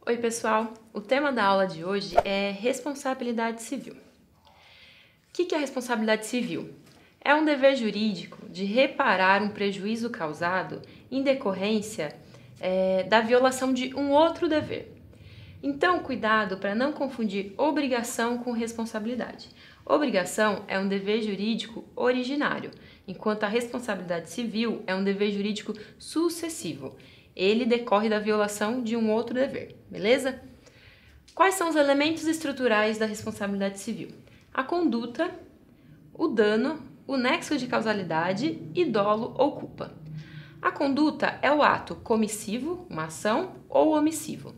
Oi pessoal, o tema da aula de hoje é responsabilidade civil. O que é responsabilidade civil? É um dever jurídico de reparar um prejuízo causado em decorrência da violação de um outro dever. Então, cuidado para não confundir obrigação com responsabilidade. Obrigação é um dever jurídico originário, enquanto a responsabilidade civil é um dever jurídico sucessivo. Ele decorre da violação de um outro dever, beleza? Quais são os elementos estruturais da responsabilidade civil? A conduta, o dano, o nexo de causalidade e dolo ou culpa. A conduta é o ato comissivo, uma ação, ou omissivo.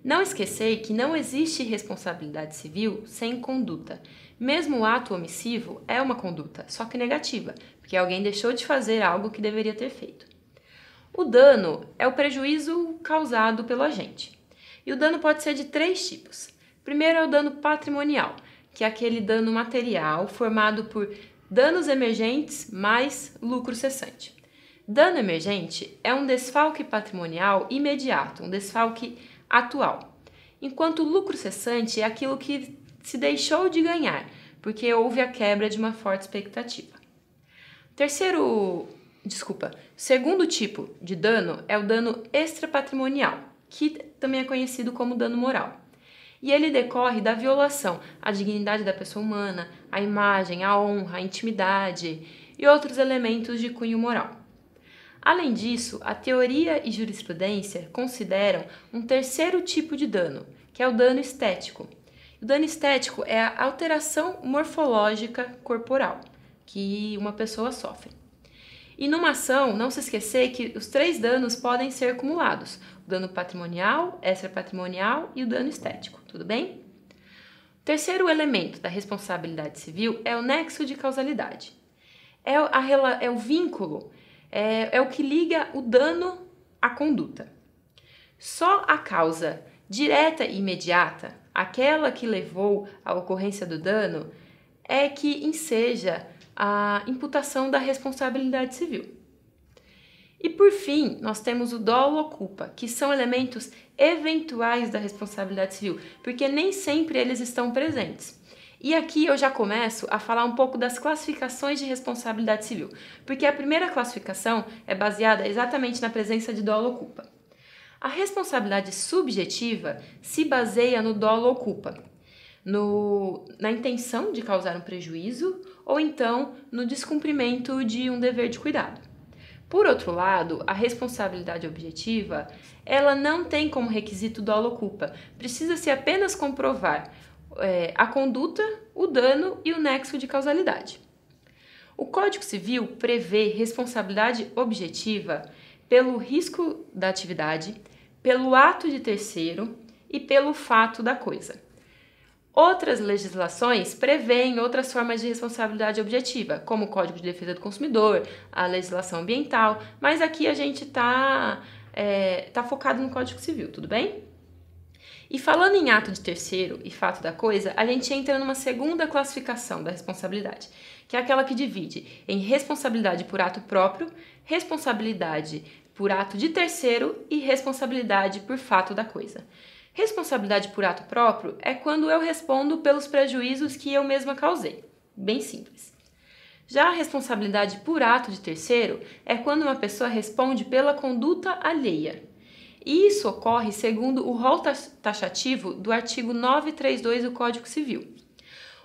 Não esquecer que não existe responsabilidade civil sem conduta. Mesmo o ato omissivo é uma conduta, só que negativa, porque alguém deixou de fazer algo que deveria ter feito. O dano é o prejuízo causado pelo agente. E o dano pode ser de 3 tipos. Primeiro é o dano patrimonial, que é aquele dano material formado por danos emergentes mais lucro cessante. Dano emergente é um desfalque patrimonial imediato, um desfalque atual, enquanto o lucro cessante é aquilo que se deixou de ganhar, porque houve a quebra de uma forte expectativa. Segundo tipo de dano é o dano extrapatrimonial, que também é conhecido como dano moral. E ele decorre da violação à dignidade da pessoa humana, à imagem, à honra, à intimidade e outros elementos de cunho moral. Além disso, a teoria e jurisprudência consideram um terceiro tipo de dano, que é o dano estético. O dano estético é a alteração morfológica corporal que uma pessoa sofre. E numa ação, não se esquecer que os 3 danos podem ser acumulados: o dano patrimonial, extrapatrimonial e o dano estético, tudo bem? O terceiro elemento da responsabilidade civil é o nexo de causalidade. É o vínculo, é o que liga o dano à conduta. Só a causa direta e imediata, aquela que levou à ocorrência do dano, é que enseja a imputação da responsabilidade civil. E por fim, nós temos o dolo ou culpa, que são elementos eventuais da responsabilidade civil, porque nem sempre eles estão presentes. E aqui eu já começo a falar um pouco das classificações de responsabilidade civil, porque a primeira classificação é baseada exatamente na presença de dolo ou culpa. A responsabilidade subjetiva se baseia no dolo ou culpa, na intenção de causar um prejuízo ou então no descumprimento de um dever de cuidado. Por outro lado, a responsabilidade objetiva, ela não tem como requisito dolo ou culpa. Precisa-se apenas comprovar a conduta, o dano e o nexo de causalidade. O Código Civil prevê responsabilidade objetiva pelo risco da atividade, pelo ato de terceiro e pelo fato da coisa. Outras legislações prevêem outras formas de responsabilidade objetiva, como o Código de Defesa do Consumidor, a legislação ambiental, mas aqui a gente tá focado no Código Civil, tudo bem? E falando em ato de terceiro e fato da coisa, a gente entra numa segunda classificação da responsabilidade, que é aquela que divide em responsabilidade por ato próprio, responsabilidade por ato de terceiro e responsabilidade por fato da coisa. Responsabilidade por ato próprio é quando eu respondo pelos prejuízos que eu mesma causei. Bem simples. Já a responsabilidade por ato de terceiro é quando uma pessoa responde pela conduta alheia. E isso ocorre segundo o rol taxativo do artigo 932 do Código Civil.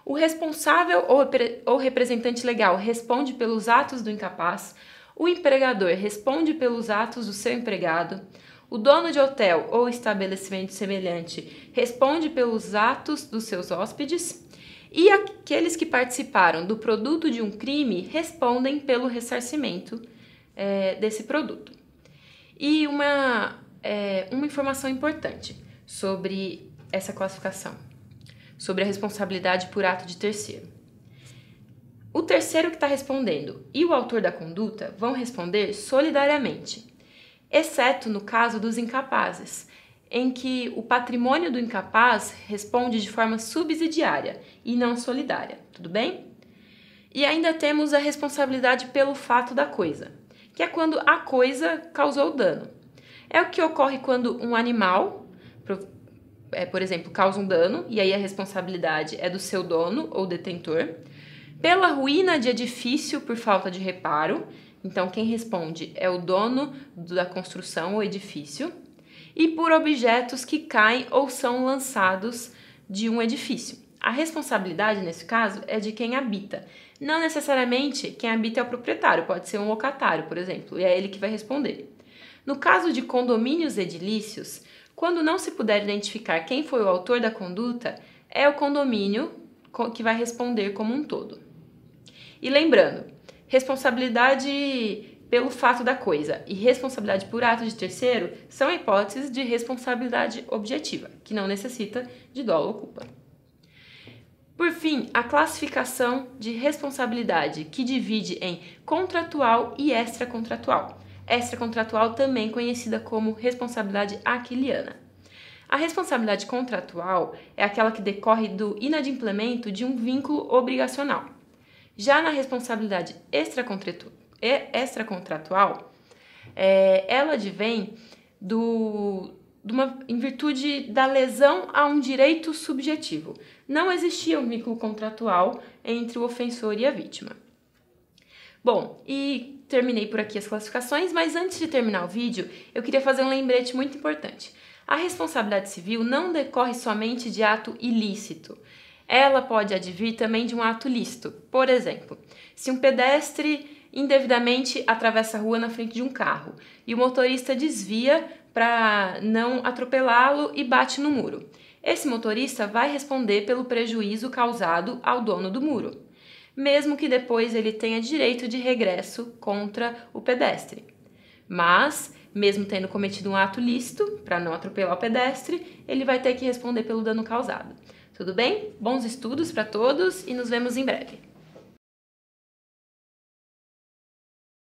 O responsável ou representante legal responde pelos atos do incapaz, o empregador responde pelos atos do seu empregado, o dono de hotel ou estabelecimento semelhante responde pelos atos dos seus hóspedes e aqueles que participaram do produto de um crime respondem pelo ressarcimento desse produto. E uma informação importante sobre essa classificação, sobre a responsabilidade por ato de terceiro. O terceiro que está respondendo e o autor da conduta vão responder solidariamente, exceto no caso dos incapazes, em que o patrimônio do incapaz responde de forma subsidiária e não solidária, tudo bem? E ainda temos a responsabilidade pelo fato da coisa, que é quando a coisa causou dano. É o que ocorre quando um animal, por exemplo, causa um dano, e aí a responsabilidade é do seu dono ou detentor, pela ruína de edifício por falta de reparo, então quem responde é o dono da construção ou edifício, e por objetos que caem ou são lançados de um edifício. A responsabilidade, nesse caso, é de quem habita. Não necessariamente quem habita é o proprietário, pode ser um locatário, por exemplo, e é ele que vai responder. No caso de condomínios edilícios, quando não se puder identificar quem foi o autor da conduta, é o condomínio que vai responder como um todo. E lembrando, responsabilidade pelo fato da coisa e responsabilidade por ato de terceiro são hipóteses de responsabilidade objetiva, que não necessita de dolo ou culpa. Por fim, a classificação de responsabilidade, que divide em contratual e extracontratual. Extracontratual também conhecida como responsabilidade aquiliana. A responsabilidade contratual é aquela que decorre do inadimplemento de um vínculo obrigacional. Já na responsabilidade extracontratual, ela advém em virtude da lesão a um direito subjetivo. Não existia um vínculo contratual entre o ofensor e a vítima. Bom, e terminei por aqui as classificações, mas antes de terminar o vídeo, eu queria fazer um lembrete muito importante. A responsabilidade civil não decorre somente de ato ilícito. Ela pode advir também de um ato lícito. Por exemplo, se um pedestre indevidamente atravessa a rua na frente de um carro e o motorista desvia para não atropelá-lo e bate no muro. Esse motorista vai responder pelo prejuízo causado ao dono do muro, mesmo que depois ele tenha direito de regresso contra o pedestre. Mas, mesmo tendo cometido um ato lícito, para não atropelar o pedestre, ele vai ter que responder pelo dano causado. Tudo bem? Bons estudos para todos e nos vemos em breve.